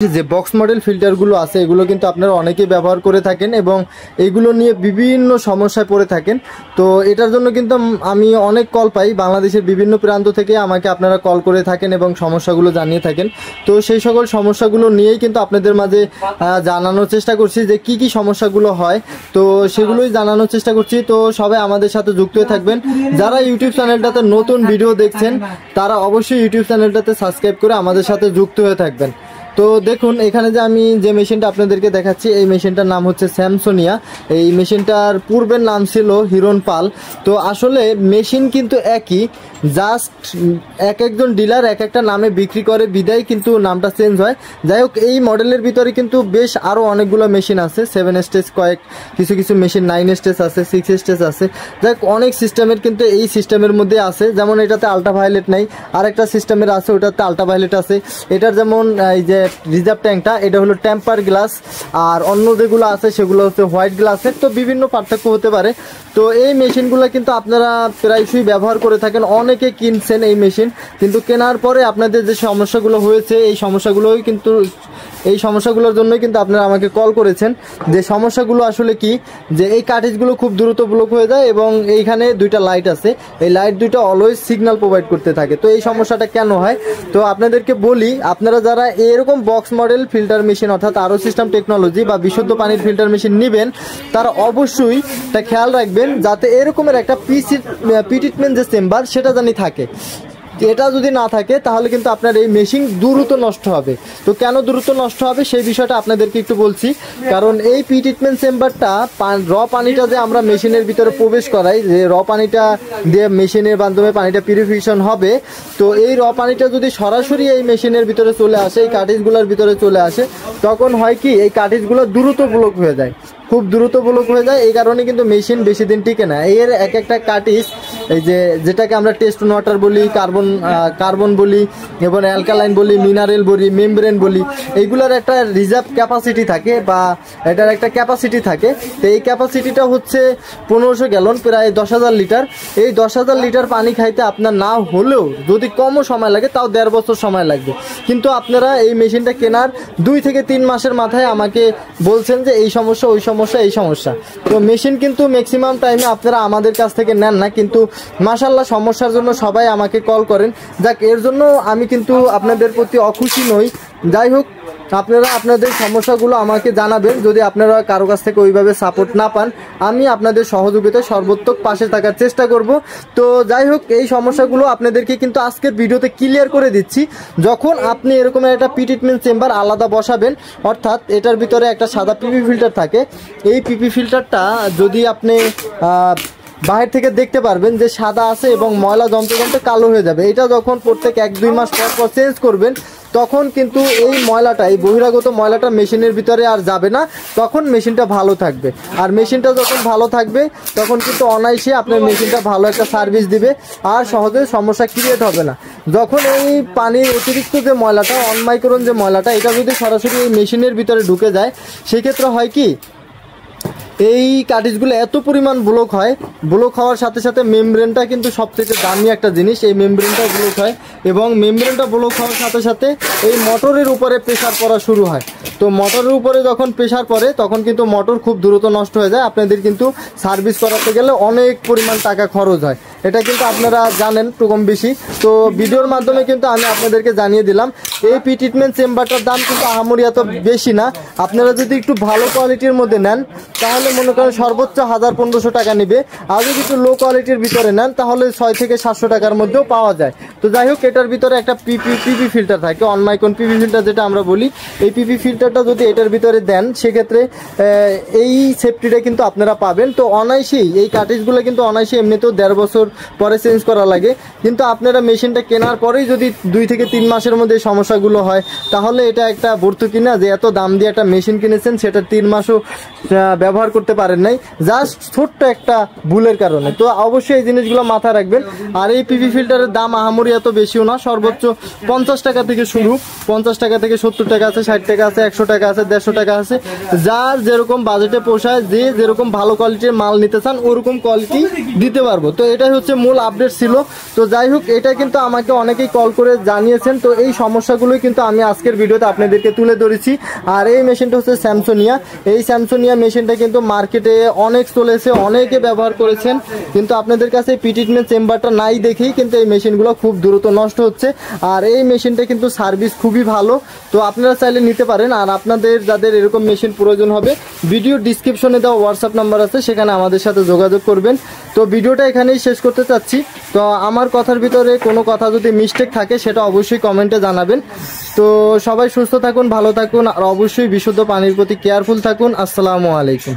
যে box model ফিল্টারগুলো আছে এগুলো কিন্তু আপনারা অনেকেই ব্যবহার করে থাকেন এবং এগুলো নিয়ে বিভিন্ন সমস্যায় পড়ে থাকেন। তো এটার জন্য কিন্তু আমি অনেক কল পাই, বাংলাদেশের বিভিন্ন প্রান্ত থেকে আমাকে আপনারা কল করে থাকেন এবং সমস্যাগুলো জানিয়ে থাকেন। তো সেই সকল সমস্যাগুলো নিয়েই কিন্তু আপনাদের মাঝে জানানোর চেষ্টা করছি যে কি কি সমস্যাগুলো হয়, তো সেগুলোই জানানোর চেষ্টা করছি। তো সবাই আমাদের সাথে যুক্ত হয়ে থাকবেন। যারা ইউটিউব চ্যানেলটাতে নতুন ভিডিও দেখছেন তারা অবশ্যই ইউটিউব চ্যানেলটাতে সাবস্ক্রাইব করে আমাদের সাথে যুক্ত হয়ে থাকবেন। তো দেখুন এখানে যে আমি যে মেশিনটা আপনাদেরকে দেখাচ্ছি এই মেশিনটার নাম হচ্ছে স্যামসোনিয়া। এই মেশিনটার পূর্বের নাম ছিল হিরন পাল। তো আসলে মেশিন কিন্তু একই, জাস্ট এক একজন ডিলার এক একটা নামে বিক্রি করে বিদায় কিন্তু নামটা চেঞ্জ হয়। যাই হোক, এই মডেলের ভিতরে কিন্তু বেশ আরও অনেকগুলো মেশিন আছে, 7 স্টেজ কিছু কিছু মেশিন 9 স্টেজ আছে, 6 স্টেজ আছে। যাই হোক, অনেক সিস্টেমের কিন্তু এই সিস্টেমের মধ্যে আছে। যেমন এটাতে আল্ট্রাভায়োলেট নাই, আর একটা সিস্টেমের আছে ওটাতে আল্ট্রাভায়োলেট আছে। এটার যেমন এই যে রিজার্ভ ট্যাঙ্কটা এটা হলো টেম্পার গ্লাস, আর অন্য যেগুলো আছে সেগুলো হচ্ছে হোয়াইট গ্লাসের। তো বিভিন্ন পার্থক্য হতে পারে। তো এই মেশিনগুলো কিন্তু আপনারা প্রায়শই ব্যবহার করে থাকেন, অনেকে কিনছেন এই মেশিন, কিন্তু কেনার পরে আপনাদের যে সমস্যাগুলো হয়েছে এই সমস্যাগুলোর জন্যই কিন্তু আপনারা আমাকে কল করেছেন। যে সমস্যাগুলো আসলে কি, যে এই কার্ট্রিজগুলো খুব দ্রুত ব্লক হয়ে যায় এবং এইখানে দুইটা লাইট আছে, এই লাইট দুইটা অলওয়েজ সিগন্যাল প্রোভাইড করতে থাকে। তো এই সমস্যাটা কেন হয়, তো আপনাদেরকে বলি, আপনারা যারা এরকম বক্স মডেল ফিল্টার মেশিন অর্থাৎ আরও সিস্টেম টেকনোলজি বা বিশুদ্ধ পানির ফিল্টার মেশিন নেবেন, তারা অবশ্যই তা খেয়াল রাখবেন যাতে এরকমের একটা পি ট্রিটমেন্ট যে চেম্বার সেটা জানি থাকে। এটা যদি না থাকে তাহলে কিন্তু আপনার এই মেশিন দ্রুত নষ্ট হবে। তো কেন দ্রুত নষ্ট হবে সেই বিষয়টা আপনাদেরকে একটু বলছি। কারণ এই পি ট্রিটমেন্ট চেম্বারটা র পানিটা যে আমরা মেশিনের ভিতরে প্রবেশ করাই, যে র পানিটা দিয়ে মেশিনের মাধ্যমে পানিটা পিউরিফিকেশন হবে, তো এই র পানিটা যদি সরাসরি এই মেশিনের ভিতরে চলে আসে, এই কার্ট্রিজগুলোর ভিতরে চলে আসে, তখন হয় কি এই কার্ট্রিজগুলো দ্রুত ব্লক হয়ে যায়, খুব দ্রুত ব্লক হয়ে যায়। এই কারণে কিন্তু মেশিন বেশি দিন টিকে না। এর এক একটা কার্ট্রিজ, এই যেটাকে আমরা টেস্ট ওয়াটার বলি, কার্বন বলি এবং অ্যালকালাইন বলি, মিনারেল বলি, মেমব্রেন বলি, এইগুলোর একটা রিজার্ভ ক্যাপাসিটি থাকে বা এটার একটা ক্যাপাসিটি থাকে। তো এই ক্যাপাসিটিটা হচ্ছে 1500 গ্যালন, প্রায় 10,000 লিটার। এই 10,000 লিটার পানি খাইতে আপনার না হলেও যদি কমও সময় লাগে তাও 1.5 বছর সময় লাগবে। কিন্তু আপনারা এই মেশিনটা কেনার 2 থেকে 3 মাসের মাথায় আমাকে বলছেন যে এই সমস্যা, ওই সমস্যা, এই সমস্যা। তো মেশিন কিন্তু ম্যাক্সিমাম টাইমে আপনারা আমাদের কাছ থেকে নেন না, কিন্তু মাশাআল্লাহ সমস্যার জন্য সবাই আমাকে কল করেন। যাক, এর জন্য আমি কিন্তু আপনাদের প্রতি অখুশি নই। যাই হোক, আপনারা আপনাদের সমস্যাগুলো আমাকে জানাবেন। যদি আপনারা কারো কাছ থেকে ওইভাবে সাপোর্ট না পান, আমি আপনাদের সহযোগিতায় সর্বোত্তক পাশে থাকার চেষ্টা করব। তো যাই হোক, এই সমস্যাগুলো আপনাদেরকে কিন্তু আজকের ভিডিওতে ক্লিয়ার করে দিচ্ছি। যখন আপনি এরকম একটা পি ট্রিটমেন্ট চেম্বার আলাদা বসাবেন, অর্থাৎ এটার ভিতরে একটা সাদা পিপি ফিল্টার থাকে, এই পিপি ফিল্টারটা যদি আপনি বাহির থেকে দেখতে পারবেন যে সাদা আছে এবং ময়লা জমতে জমতে কালো হয়ে যাবে। এটা যখন প্রত্যেক 1-2 মাস পর চেঞ্জ করবেন, তখন কিন্তু এই ময়লাটা, এই বহিরাগত ময়লাটা মেশিনের ভিতরে আর যাবে না, তখন মেশিনটা ভালো থাকবে। আর মেশিনটা যখন ভালো থাকবে তখন কিন্তু অনায়াসে আপনার মেশিনটা ভালো একটা সার্ভিস দিবে আর সহজে সমস্যা ক্রিয়েট হবে না। যখন এই পানির অতিরিক্ত যে ময়লাটা, অনমাইক্রন যে ময়লাটা, এটা যদি সরাসরি এই মেশিনের ভিতরে ঢুকে যায়, সেক্ষেত্রে হয় কি, এই কার্ট্রিজগুলো এত পরিমাণ ব্লক হয়, ব্লক হওয়ার সাথে সাথে মেমব্রেনটা কিন্তু সবথেকে দামি একটা জিনিস, এই মেমব্রেনটা ব্লক হয় এবং মেমব্রেনটা ব্লক হওয়ার সাথে সাথে এই মোটরের উপরে প্রেসার পড়া শুরু হয়। তো মোটরের উপরে যখন প্রেসার পড়ে তখন কিন্তু মোটর খুব দ্রুত নষ্ট হয়ে যায়। আপনাদের কিন্তু সার্ভিস করাতে গেলে অনেক পরিমাণ টাকা খরচ হয়, এটা কিন্তু আপনারা জানেন একটু কম বেশি। তো ভিডিওর মাধ্যমে কিন্তু আমি আপনাদেরকে জানিয়ে দিলাম। এই পি ট্রিটমেন্ট চেম্বারটার দাম কিন্তু আহামরি এত বেশি না। আপনারা যদি একটু ভালো কোয়ালিটির মধ্যে নেন তাহলে মনে করেন সর্বোচ্চ 1000-1500 টাকা নেবে। আর যদি একটু লো কোয়ালিটির ভিতরে নেন তাহলে 600 থেকে 700 টাকার মধ্যেও পাওয়া যায়। তো যাই হোক, এটার ভিতরে একটা পিপি ফিল্টার থাকে, অনমাইক্রন পিপি ফিল্টার যেটা আমরা বলি। এই পিপি ফিল্টারটা যদি এটার ভিতরে দেন, সেক্ষেত্রে এই সেফটিটা কিন্তু আপনারা পাবেন। তো অনায়াসেই এই কার্ট্রিজগুলো কিন্তু অনায়াসে এমনিতেও 1.5 বছর পরে চেঞ্জ করা লাগে। কিন্তু আপনারা মেশিনটা কেনার পরেই যদি 2 থেকে 3 মাসের মধ্যে সমস্যাগুলো হয়, তাহলে এটা একটা ভর্তুকি না যে এত দাম দিয়ে একটা মেশিন কিনেছেন, সেটা 3 মাসও ব্যবহার করতে পারেন নাই, জাস্ট ছোট্ট একটা ভুলের কারণে। তো অবশ্যই এই জিনিসগুলো মাথায় রাখবেন। আর এই পিপি ফিল্টারের দাম আহামরি এত বেশিও না, সর্বোচ্চ 50 টাকা থেকে শুরু, 50 টাকা থেকে 70 টাকা আছে, 60 টাকা আছে, 100 টাকা আছে, 150 টাকা আছে। যার যেরকম বাজেটে পোষায়, যে যেরকম ভালো কোয়ালিটির মাল নিতে চান ওরকম কোয়ালিটি দিতে পারবো। তো এটাই হচ্ছে মূল আপডেট ছিল। তো যাই হোক, এটা কিন্তু আমাকে অনেকেই কল করে জানিয়েছেন, তো এই সমস্যাগুলোই কিন্তু আমি আজকের ভিডিওতে আপনাদেরকে তুলে ধরেছি। আর এই মেশিনটা হচ্ছে স্যামসোনিয়া। এই স্যামসোনিয়া মেশিনটা কিন্তু মার্কেটে অনেক চলেছে, অনেকে ব্যবহার করেছেন, কিন্তু আপনাদের কাছে প্রিট্রিটমেন্ট চেম্বারটা নাই দেখেই কিন্তু এই মেশিনগুলো খুব দ্রুত নষ্ট হচ্ছে। আর এই মেশিনটা কিন্তু সার্ভিস খুবই ভালো, তো আপনারা চাইলে নিতে পারেন। আর আপনাদের যাদের এরকম মেশিন প্রয়োজন হবে, ভিডিও ডিসক্রিপশনে দেওয়া হোয়াটসঅ্যাপ নাম্বার আছে, সেখানে আমাদের সাথে যোগাযোগ করবেন। তো ভিডিওটা এখানেই শেষ করতে চাচ্ছি। তো আমার কথার ভিতরে কোনো কথা যদি মিস্টেক থাকে সেটা অবশ্যই কমেন্টে জানাবেন। তো সবাই সুস্থ থাকুন, ভালো থাকুন, আর অবশ্যই বিশুদ্ধ পানির প্রতি কেয়ারফুল থাকুন। আসসালামু আলাইকুম।